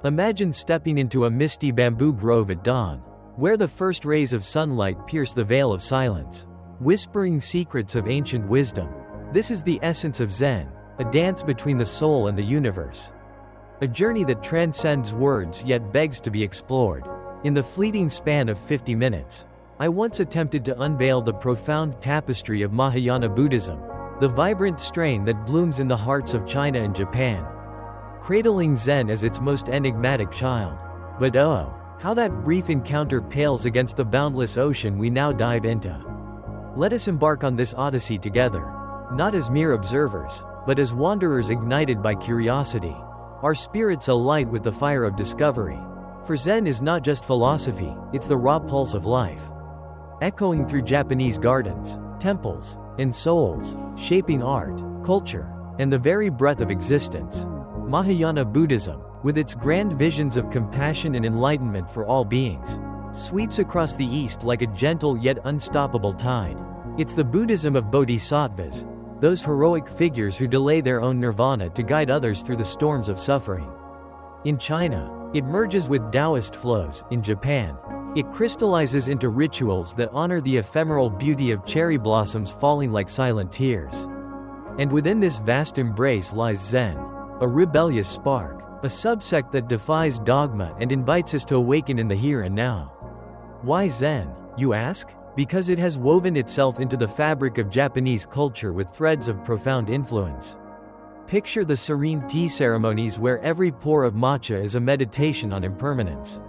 Imagine stepping into a misty bamboo grove at dawn, where the first rays of sunlight pierce the veil of silence, whispering secrets of ancient wisdom. This is the essence of Zen, a dance between the soul and the universe. A journey that transcends words yet begs to be explored. In the fleeting span of 50 minutes, I once attempted to unveil the profound tapestry of Mahayana Buddhism, the vibrant strain that blooms in the hearts of China and Japan, cradling Zen as its most enigmatic child. But oh, how that brief encounter pales against the boundless ocean we now dive into. Let us embark on this odyssey together, not as mere observers, but as wanderers ignited by curiosity, our spirits alight with the fire of discovery. For Zen is not just philosophy, it's the raw pulse of life, echoing through Japanese gardens, temples, and souls, shaping art, culture, and the very breath of existence. Mahayana Buddhism, with its grand visions of compassion and enlightenment for all beings, sweeps across the East like a gentle yet unstoppable tide. It's the Buddhism of bodhisattvas, those heroic figures who delay their own nirvana to guide others through the storms of suffering. In China, it merges with Taoist flows. In Japan, it crystallizes into rituals that honor the ephemeral beauty of cherry blossoms falling like silent tears. And within this vast embrace lies Zen, a rebellious spark, a subsect that defies dogma and invites us to awaken in the here and now. Why Zen, you ask? Because it has woven itself into the fabric of Japanese culture with threads of profound influence. Picture the serene tea ceremonies where every pour of matcha is a meditation on impermanence.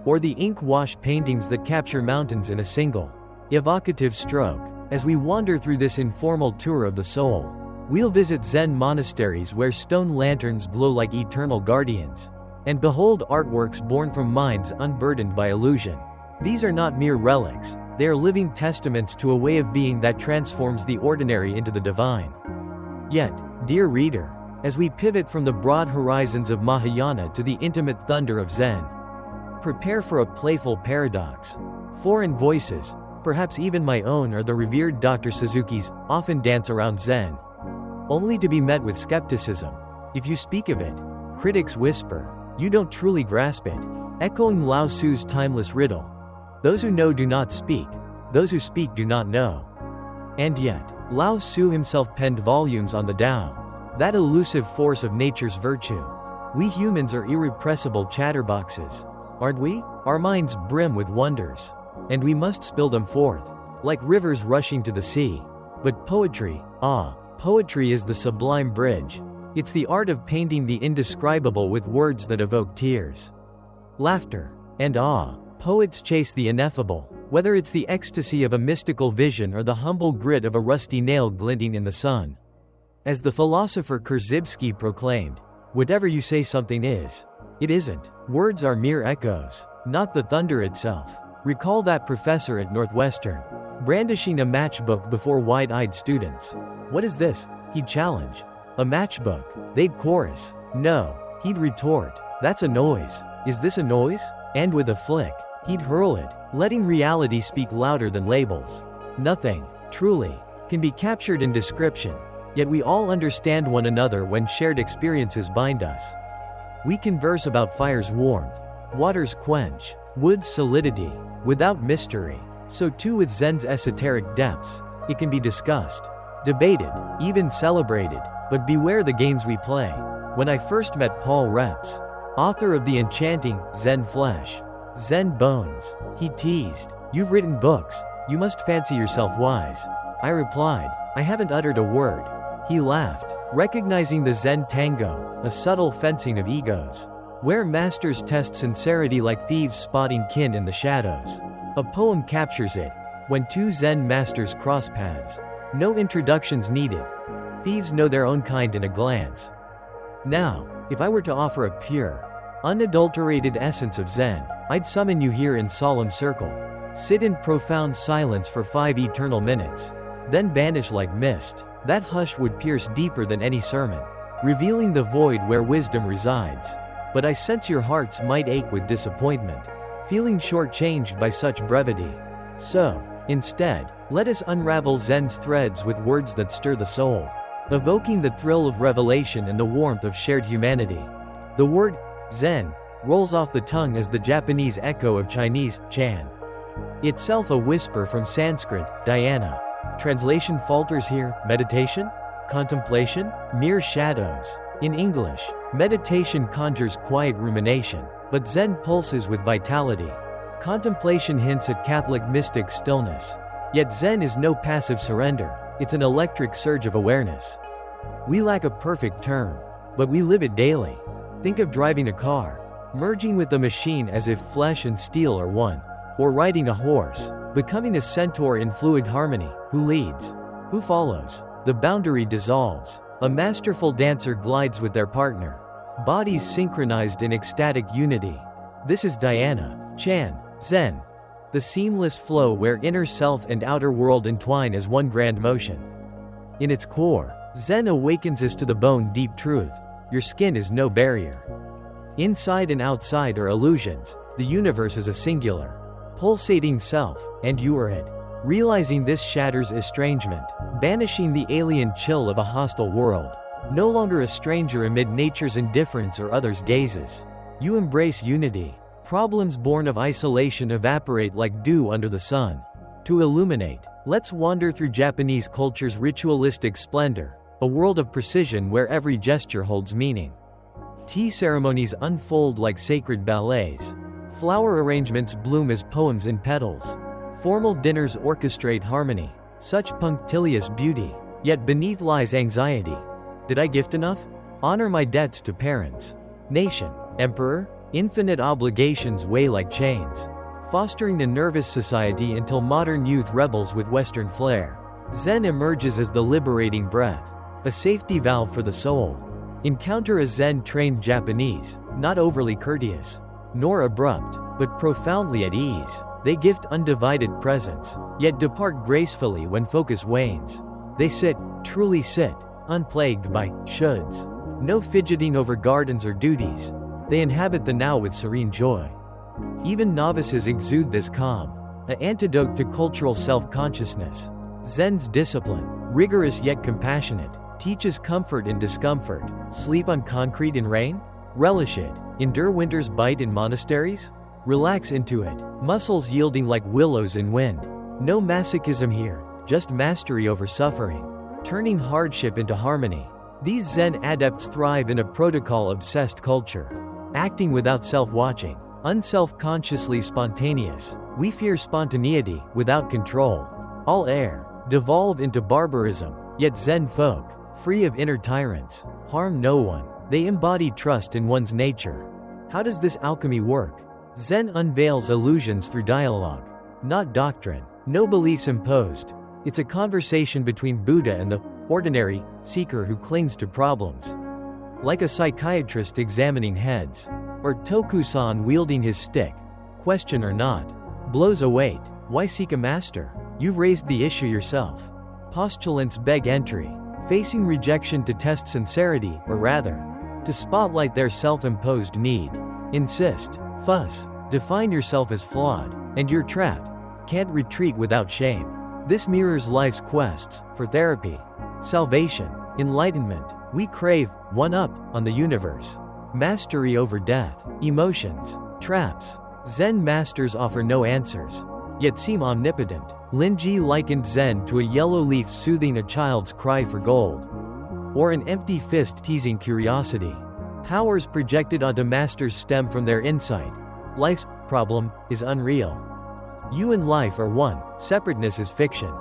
Or the ink-wash paintings that capture mountains in a single, evocative stroke. As we wander through this informal tour of the soul, we'll visit Zen monasteries where stone lanterns glow like eternal guardians, and behold artworks born from minds unburdened by illusion. These are not mere relics, they are living testaments to a way of being that transforms the ordinary into the divine. Yet, dear reader, as we pivot from the broad horizons of Mahayana to the intimate thunder of Zen, prepare for a playful paradox. Foreign voices, perhaps even my own or the revered Dr. Suzuki's, often dance around Zen, only to be met with skepticism. If you speak of it, critics whisper, you don't truly grasp it, echoing Lao Tzu's timeless riddle. Those who know do not speak, those who speak do not know. And yet, Lao Tzu himself penned volumes on the Tao, that elusive force of nature's virtue. We humans are irrepressible chatterboxes, aren't we? Our minds brim with wonders, and we must spill them forth, like rivers rushing to the sea. But poetry, poetry is the sublime bridge. It's the art of painting the indescribable with words that evoke tears, laughter, and awe. Poets chase the ineffable, whether it's the ecstasy of a mystical vision or the humble grit of a rusty nail glinting in the sun. As the philosopher Korzybski proclaimed, whatever you say something is, it isn't. Words are mere echoes, not the thunder itself. Recall that professor at Northwestern, brandishing a matchbook before wide-eyed students. What is this? He'd challenge. A matchbook. They'd chorus. No, he'd retort. That's a noise. Is this a noise? And with a flick, he'd hurl it, letting reality speak louder than labels. Nothing, truly, can be captured in description, yet we all understand one another when shared experiences bind us. We converse about fire's warmth, water's quench, wood's solidity, without mystery. So too with Zen's esoteric depths. It can be discussed, debated, even celebrated, but beware the games we play. When I first met Paul Reps, author of the enchanting Zen Flesh, Zen Bones, he teased, "You've written books, you must fancy yourself wise." I replied, "I haven't uttered a word." He laughed, recognizing the Zen tango, a subtle fencing of egos, where masters test sincerity like thieves spotting kin in the shadows. A poem captures it. When two Zen masters cross paths, no introductions needed. Thieves know their own kind in a glance. Now, if I were to offer a pure, unadulterated essence of Zen, I'd summon you here in solemn circle. Sit in profound silence for 5 eternal minutes, then vanish like mist. That hush would pierce deeper than any sermon, revealing the void where wisdom resides. But I sense your hearts might ache with disappointment, feeling shortchanged by such brevity. So, instead, let us unravel Zen's threads with words that stir the soul, evoking the thrill of revelation and the warmth of shared humanity. The word Zen rolls off the tongue as the Japanese echo of Chinese, Chan. Itself a whisper from Sanskrit, dhyana. Translation falters here, meditation? Contemplation? Mere shadows. In English, meditation conjures quiet rumination, but Zen pulses with vitality. Contemplation hints at Catholic mystic stillness. Yet Zen is no passive surrender, it's an electric surge of awareness. We lack a perfect term, but we live it daily. Think of driving a car, merging with the machine as if flesh and steel are one, or riding a horse, becoming a centaur in fluid harmony. Who leads? Who follows? The boundary dissolves. A masterful dancer glides with their partner. Bodies synchronized in ecstatic unity. This is dhyana, Chan, Zen. The seamless flow where inner self and outer world entwine as one grand motion. In its core, Zen awakens us to the bone-deep truth. Your skin is no barrier. Inside and outside are illusions. The universe is a singular, pulsating self, and you are it. Realizing this shatters estrangement, banishing the alien chill of a hostile world. No longer a stranger amid nature's indifference or others' gazes. You embrace unity. Problems born of isolation evaporate like dew under the sun. To illuminate, let's wander through Japanese culture's ritualistic splendor, a world of precision where every gesture holds meaning. Tea ceremonies unfold like sacred ballets. Flower arrangements bloom as poems in petals. Formal dinners orchestrate harmony. Such punctilious beauty. Yet beneath lies anxiety. Did I gift enough? Honor my debts to parents. Nation. Emperor? Infinite obligations weigh like chains, fostering a nervous society until modern youth rebels with Western flair. Zen emerges as the liberating breath, a safety valve for the soul. Encounter a Zen-trained Japanese, not overly courteous, nor abrupt, but profoundly at ease. They gift undivided presence, yet depart gracefully when focus wanes. They sit, truly sit, unplagued by shoulds. No fidgeting over gardens or duties. They inhabit the now with serene joy. Even novices exude this calm, an antidote to cultural self-consciousness. Zen's discipline, rigorous yet compassionate, teaches comfort in discomfort. Sleep on concrete in rain? Relish it. Endure winter's bite in monasteries? Relax into it, muscles yielding like willows in wind. No masochism here, just mastery over suffering, turning hardship into harmony. These Zen adepts thrive in a protocol-obsessed culture. Acting without self-watching, unself-consciously spontaneous. We fear spontaneity, without control. All air, devolve into barbarism, yet Zen folk, free of inner tyrants, harm no one. They embody trust in one's nature. How does this alchemy work? Zen unveils illusions through dialogue, not doctrine. No beliefs imposed. It's a conversation between Buddha and the ordinary seeker who clings to problems. Like a psychiatrist examining heads, or Tokusan wielding his stick, question or not, blows await. Why seek a master? You've raised the issue yourself. Postulants beg entry, facing rejection to test sincerity, or rather, to spotlight their self-imposed need. Insist, fuss, define yourself as flawed, and you're trapped. Can't retreat without shame. This mirrors life's quests for therapy, salvation, enlightenment. We crave one-up on the universe, mastery over death, emotions, traps. Zen masters offer no answers, yet seem omnipotent. Linji likened Zen to a yellow leaf soothing a child's cry for gold, or an empty fist teasing curiosity. Powers projected onto masters stem from their insight. Life's problem is unreal. You and life are one, separateness is fiction.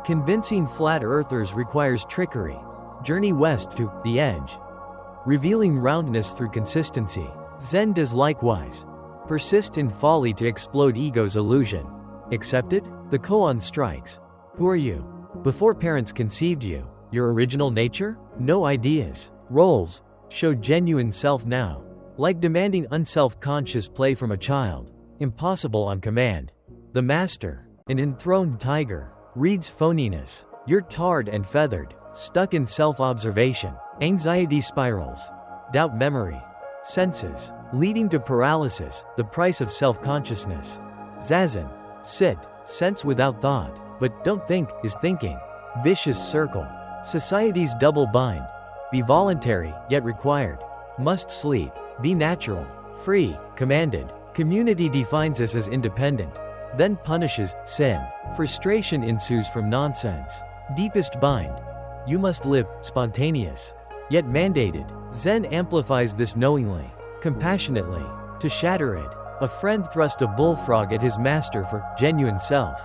Convincing flat earthers requires trickery. Journey west to the edge, revealing roundness through consistency. Zen does likewise. Persist in folly to explode ego's illusion. Accept it? The koan strikes. Who are you? Before parents conceived you, your original nature? No ideas, roles. Show genuine self now. Like demanding unself-conscious play from a child. Impossible on command. The master, an enthroned tiger, reads phoniness. You're tarred and feathered, stuck in self-observation. Anxiety spirals. Doubt memory. Senses, leading to paralysis, the price of self-consciousness. Zazen. Sit, sense without thought, but don't think, is thinking. Vicious circle. Society's double bind. Be voluntary, yet required. Must sleep. Be natural. Free, commanded. Community defines us as independent. Then punishes sin. Frustration ensues from nonsense. Deepest bind. You must live, spontaneous. Yet mandated. Zen amplifies this knowingly, compassionately. To shatter it, a friend thrust a bullfrog at his master for genuine self.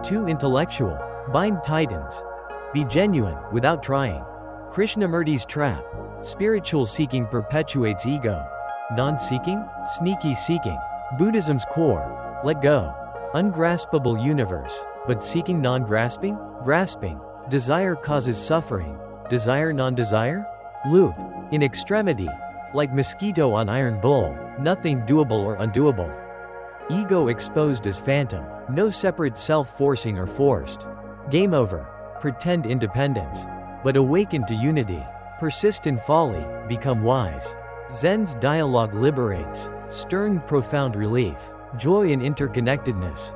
Too intellectual. Bind tightens. Be genuine, without trying. Krishnamurti's trap. Spiritual seeking perpetuates ego. Non-seeking? Sneaky seeking. Buddhism's core. Let go. Ungraspable universe. But seeking non-grasping? Grasping. Desire causes suffering. Desire non-desire? Loop. In extremity. Like mosquito on iron bull. Nothing doable or undoable. Ego exposed as phantom. No separate self-forcing or forced. Game over. Pretend independence. But awaken to unity. Persist in folly, become wise. Zen's dialogue liberates. Stirring profound relief. Joy in interconnectedness.